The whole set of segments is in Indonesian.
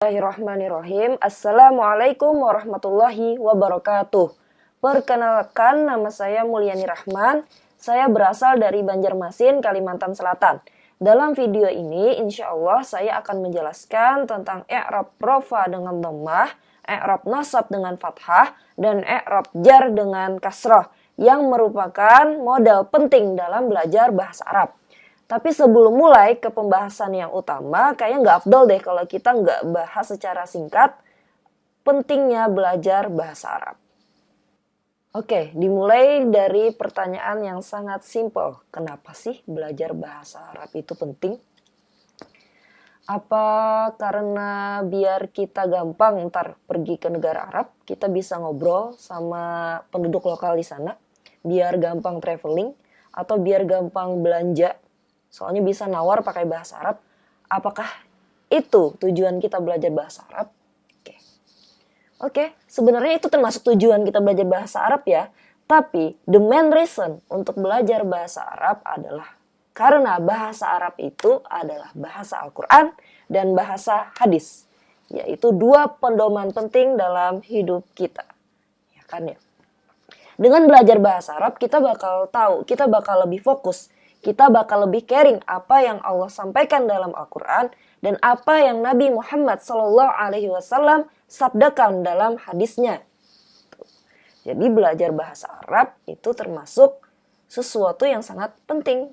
Bismillahirrahmanirrahim. Assalamualaikum warahmatullahi wabarakatuh. Perkenalkan, nama saya Mulyani Rahman. Saya berasal dari Banjarmasin, Kalimantan Selatan. Dalam video ini, insya Allah saya akan menjelaskan tentang i'rab rofa dengan dhammah, i'rab nasab dengan fathah, dan i'rab jar dengan kasrah, yang merupakan modal penting dalam belajar bahasa Arab. Tapi sebelum mulai ke pembahasan yang utama, kayaknya nggak afdol deh kalau kita nggak bahas secara singkat pentingnya belajar bahasa Arab. Oke, dimulai dari pertanyaan yang sangat simpel. Kenapa sih belajar bahasa Arab itu penting? Apa karena biar kita gampang ntar pergi ke negara Arab, kita bisa ngobrol sama penduduk lokal di sana, biar gampang traveling, atau biar gampang belanja, soalnya bisa nawar pakai bahasa Arab. Apakah itu tujuan kita belajar bahasa Arab? Oke, sebenarnya itu termasuk tujuan kita belajar bahasa Arab ya. Tapi the main reason untuk belajar bahasa Arab adalah karena bahasa Arab itu adalah bahasa Al-Quran dan bahasa hadis. Yaitu dua pedoman penting dalam hidup kita. Ya kan ya? Dengan belajar bahasa Arab kita bakal tahu, kita bakal lebih fokus, kita bakal lebih caring apa yang Allah sampaikan dalam Al-Quran dan apa yang Nabi Muhammad SAW sabdakan dalam hadisnya. Jadi belajar bahasa Arab itu termasuk sesuatu yang sangat penting.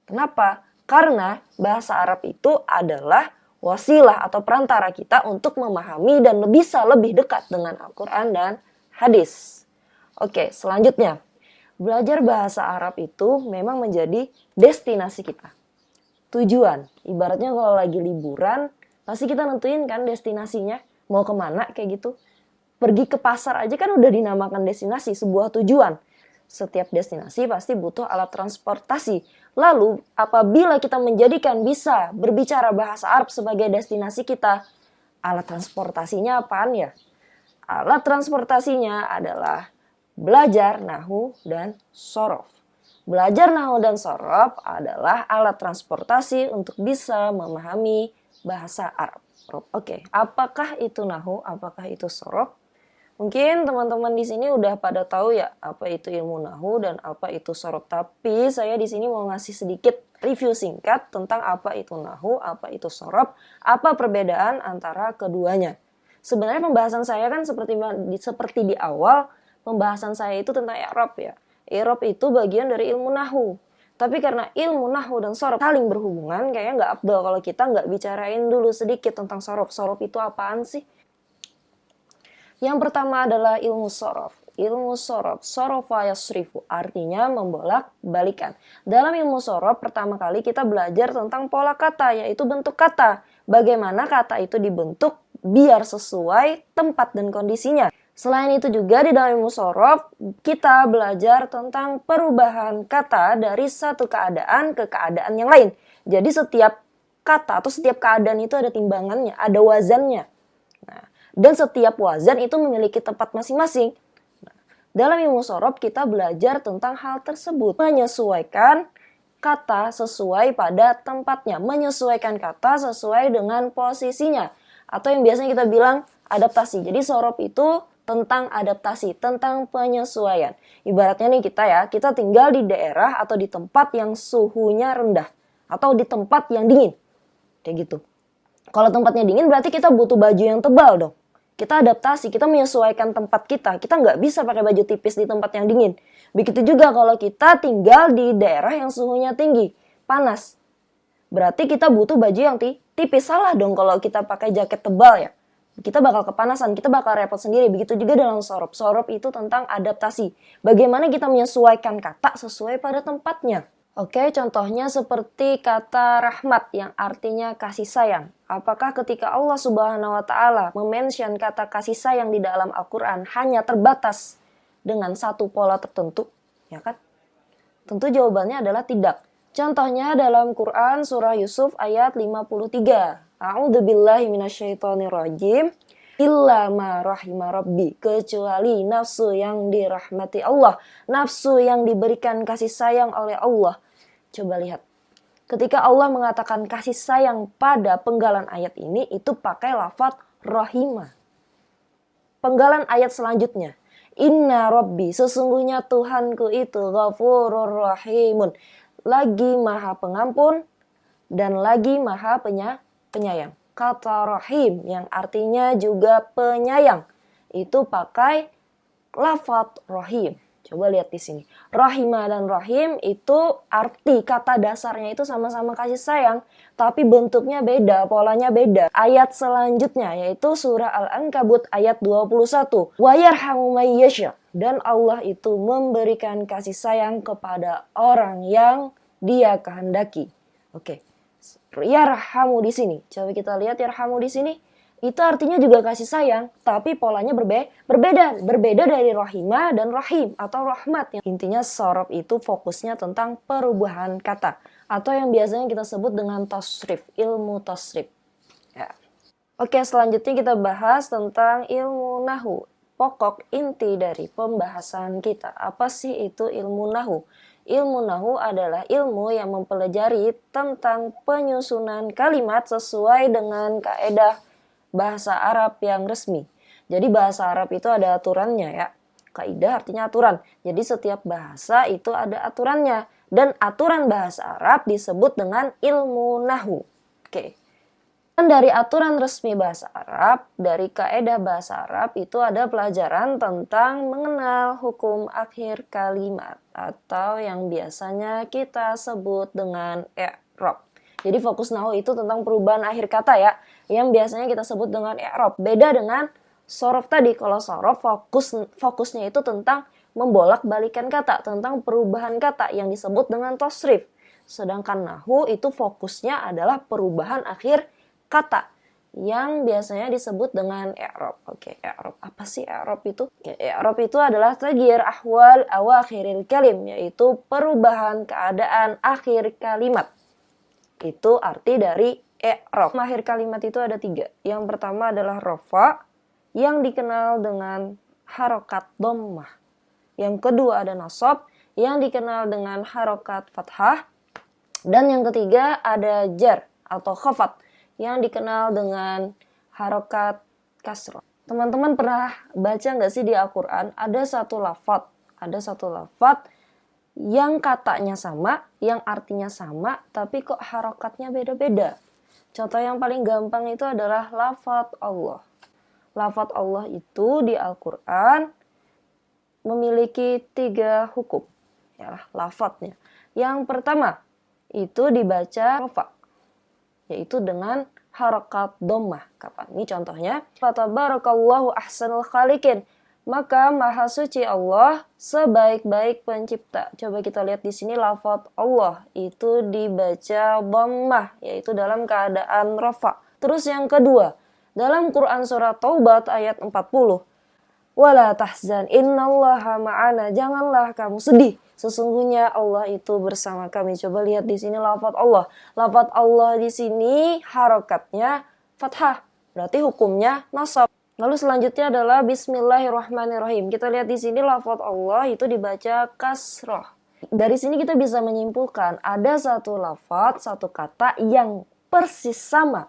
Kenapa? Karena bahasa Arab itu adalah wasilah atau perantara kita untuk memahami dan bisa lebih dekat dengan Al-Quran dan hadis. Oke, selanjutnya. Belajar bahasa Arab itu memang menjadi destinasi kita. Tujuan, ibaratnya kalau lagi liburan, pasti kita nentuin kan destinasinya, mau kemana kayak gitu. Pergi ke pasar aja kan udah dinamakan destinasi, sebuah tujuan. Setiap destinasi pasti butuh alat transportasi. Lalu, apabila kita menjadikan bisa berbicara bahasa Arab sebagai destinasi kita, alat transportasinya apaan ya? Alat transportasinya adalah belajar nahwu dan shorof. Belajar nahwu dan shorof adalah alat transportasi untuk bisa memahami bahasa Arab. Oke, apakah itu nahwu? Apakah itu shorof? Mungkin teman-teman di sini udah pada tahu ya apa itu ilmu nahwu dan apa itu shorof. Tapi saya di sini mau ngasih sedikit review singkat tentang apa itu nahwu, apa itu shorof, apa perbedaan antara keduanya. Sebenarnya pembahasan saya kan seperti di awal. Pembahasan saya itu tentang i'rab ya. I'rab itu bagian dari ilmu nahwu. Tapi karena ilmu nahwu dan shorof saling berhubungan, kayaknya nggak afdal kalau kita nggak bicarain dulu sedikit tentang shorof. Shorof itu apaan sih? Yang pertama adalah ilmu shorof. Ilmu shorof, shorofa yasrifu, artinya membolak-balikan. Dalam ilmu shorof, pertama kali kita belajar tentang pola kata, yaitu bentuk kata. Bagaimana kata itu dibentuk biar sesuai tempat dan kondisinya. Selain itu juga di dalam ilmu shorof, kita belajar tentang perubahan kata dari satu keadaan ke keadaan yang lain. Jadi setiap kata atau setiap keadaan itu ada timbangannya, ada wazannya. Nah, dan setiap wazan itu memiliki tempat masing-masing. Nah, dalam ilmu shorof kita belajar tentang hal tersebut. Menyesuaikan kata sesuai pada tempatnya. Menyesuaikan kata sesuai dengan posisinya. Atau yang biasanya kita bilang adaptasi. Jadi shorof itu tentang adaptasi, tentang penyesuaian. Ibaratnya nih kita tinggal di daerah atau di tempat yang suhunya rendah. Atau di tempat yang dingin. Kayak gitu. Kalau tempatnya dingin berarti kita butuh baju yang tebal dong. Kita adaptasi, kita menyesuaikan tempat kita. Kita nggak bisa pakai baju tipis di tempat yang dingin. Begitu juga kalau kita tinggal di daerah yang suhunya tinggi, panas. Berarti kita butuh baju yang tipis. Salah dong kalau kita pakai jaket tebal ya. Kita bakal kepanasan, kita bakal repot sendiri. Begitu juga dalam shorof. Shorof itu tentang adaptasi. Bagaimana kita menyesuaikan kata sesuai pada tempatnya. Oke, contohnya seperti kata rahmat yang artinya kasih sayang. Apakah ketika Allah Subhanahu wa Ta'ala mention kata kasih sayang di dalam Al-Quran hanya terbatas dengan satu pola tertentu? Ya kan? Tentu jawabannya adalah tidak. Contohnya dalam Quran surah Yusuf ayat 53. A'udzubillahi minasyaitonirrajim. Illa ma rahima rabbi, kecuali nafsu yang dirahmati Allah, nafsu yang diberikan kasih sayang oleh Allah. Coba lihat. Ketika Allah mengatakan kasih sayang pada penggalan ayat ini, itu pakai lafaz rahimah. Penggalan ayat selanjutnya, Inna Rabbi, sesungguhnya Tuhanku itu ghafurur rahimun, lagi maha pengampun dan lagi maha penyayang. Kata rahim yang artinya juga penyayang itu pakai lafaz rahim. Coba lihat di sini. Rahimah dan rahim itu arti kata dasarnya itu sama-sama kasih sayang, tapi bentuknya beda, polanya beda. Ayat selanjutnya yaitu surah Al-Ankabut ayat 21. Wa yarhamu may yasha, dan Allah itu memberikan kasih sayang kepada orang yang Dia kehendaki. Oke. Yarhamu di sini. Coba kita lihat yarhamu di sini. Itu artinya juga kasih sayang, tapi polanya berbeda dari rahimah dan rahim atau rahmat. Intinya sorof itu fokusnya tentang perubahan kata atau yang biasanya kita sebut dengan tasrif, ilmu tasrif. Ya. Oke, selanjutnya kita bahas tentang ilmu nahu. Pokok inti dari pembahasan kita. Apa sih itu ilmu nahu? Ilmu nahu adalah ilmu yang mempelajari tentang penyusunan kalimat sesuai dengan kaedah bahasa Arab yang resmi. Jadi bahasa Arab itu ada aturannya ya. Kaidah artinya aturan. Jadi setiap bahasa itu ada aturannya. Dan aturan bahasa Arab disebut dengan ilmu nahu. Oke. Dan dari aturan resmi bahasa Arab, dari kaedah bahasa Arab itu ada pelajaran tentang mengenal hukum akhir kalimat. Atau yang biasanya kita sebut dengan i'rab. Jadi fokus nahu itu tentang perubahan akhir kata ya, yang biasanya kita sebut dengan i'rab. Beda dengan sorof tadi. Kalau sorof fokusnya itu tentang membolak-balikan kata, tentang perubahan kata yang disebut dengan tasrif. Sedangkan nahu itu fokusnya adalah perubahan akhir kata yang biasanya disebut dengan i'rab. Oke, i'rab. Apa sih i'rab itu? I'rab itu adalah taghyir ahwal awakhiril kalim, yaitu perubahan keadaan akhir kalimat. Itu arti dari i'rab. Akhir kalimat itu ada 3. Yang pertama adalah rafa yang dikenal dengan harokat dhammah. Yang kedua ada nasab yang dikenal dengan harokat fathah. Dan yang ketiga ada jar atau khafat yang dikenal dengan harokat kasrah. Teman-teman pernah baca nggak sih di Al-Quran ada satu lafadz yang katanya sama, yang artinya sama, tapi kok harokatnya beda-beda. Contoh yang paling gampang itu adalah lafadz Allah. Lafadz Allah itu di Al-Quran memiliki 3 hukum. Ya, lafadznya. Yang pertama itu dibaca rafa, yaitu dengan harokat dhammah. Kapan? Ini contohnya. Fatabarakallahu ahsanul khaliqin. Maka maha suci Allah sebaik-baik pencipta. Coba kita lihat di sini lafadz Allah itu dibaca dhammah, yaitu dalam keadaan rafa. Terus yang kedua, dalam Quran surah Taubat ayat 40. Wala tahzan innallaha ma'ana. Janganlah kamu sedih. Sesungguhnya Allah itu bersama kami. Coba lihat di sini lafadz Allah. Lafadz Allah di sini harokatnya fathah. Berarti hukumnya nasab. Lalu selanjutnya adalah Bismillahirrahmanirrahim. Kita lihat di sini lafadz Allah itu dibaca kasroh. Dari sini kita bisa menyimpulkan ada satu lafadz, satu kata yang persis sama,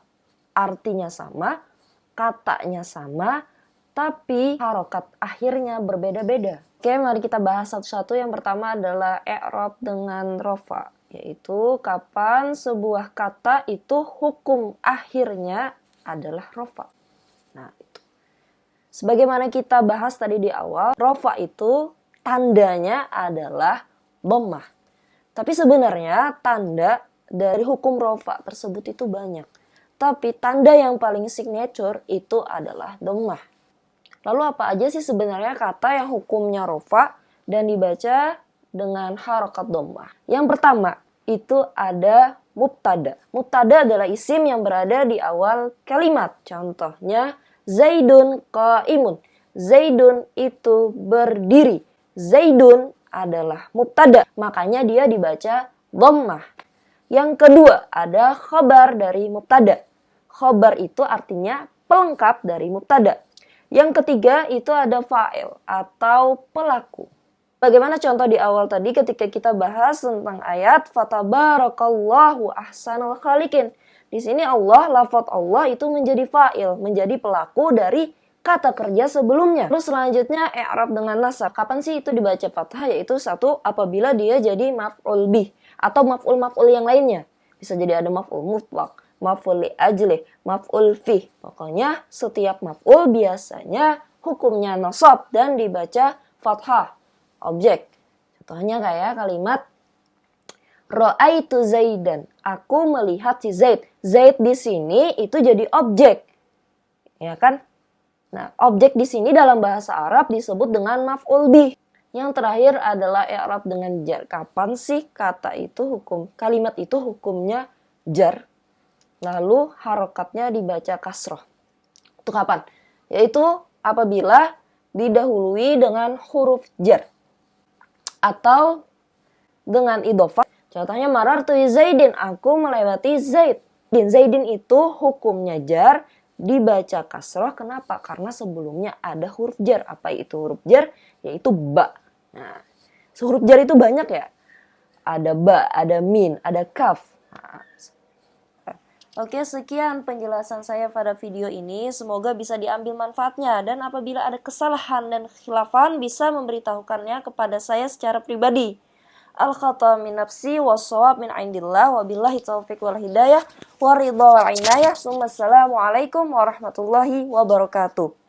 artinya sama, katanya sama, tapi harokat akhirnya berbeda-beda. Oke, mari kita bahas satu-satu. Yang pertama adalah i'rab dengan rofa, yaitu kapan sebuah kata itu hukum akhirnya adalah rofa. Nah, itu. Sebagaimana kita bahas tadi di awal, rofa itu tandanya adalah dhammah. Tapi sebenarnya tanda dari hukum rofa tersebut itu banyak. Tapi tanda yang paling signature itu adalah dhammah. Lalu apa aja sih sebenarnya kata yang hukumnya rofa dan dibaca dengan harokat dhammah? Yang pertama itu ada mubtada. Mubtada adalah isim yang berada di awal kalimat. Contohnya Zaidun qaimun. Zaidun itu berdiri. Zaidun adalah mubtada. Makanya dia dibaca dhammah. Yang kedua ada khabar dari mubtada. Khabar itu artinya pelengkap dari mubtada. Yang ketiga itu ada fa'il atau pelaku. Bagaimana contoh di awal tadi ketika kita bahas tentang ayat fatabarakallahu ahsanul khaliqin. Di sini Allah, lafaz Allah itu menjadi fa'il, menjadi pelaku dari kata kerja sebelumnya. Terus selanjutnya i'rab dengan nasab. Kapan sih itu dibaca fathah? Yaitu satu, apabila dia jadi maf'ul bih atau maf'ul yang lainnya. Bisa jadi ada maf'ul mutlaq, maf'ul li ajlih, maf'ul fih. Pokoknya setiap maf'ul biasanya hukumnya nasab dan dibaca fathah. Objek. Contohnya kayak kalimat Ra'aitu Zaidan. Aku melihat si Zaid. Zaid di sini itu jadi objek. Ya kan? Nah, objek di sini dalam bahasa Arab disebut dengan maf'ul bih. Yang terakhir adalah i'rab dengan jar. Kapan sih kalimat itu hukumnya jar? Lalu harokatnya dibaca kasroh. Itu kapan? Yaitu apabila didahului dengan huruf jar atau dengan idhofah. Contohnya marartu Zaidin, aku melewati Zaid. Zaidin itu hukumnya jar dibaca kasroh. Kenapa? Karena sebelumnya ada huruf jar. Apa itu huruf jar? Yaitu ba. Nah, huruf jar itu banyak ya. Ada ba, ada min, ada kaf. Nah, oke, sekian penjelasan saya pada video ini. Semoga bisa diambil manfaatnya. Dan apabila ada kesalahan dan khilafan, bisa memberitahukannya kepada saya secara pribadi. Al-khata min nafsi was-shawab min indillah wa billahi taufiq wal hidayah wa ridha wal inayah. Assalamualaikum warahmatullahi wabarakatuh.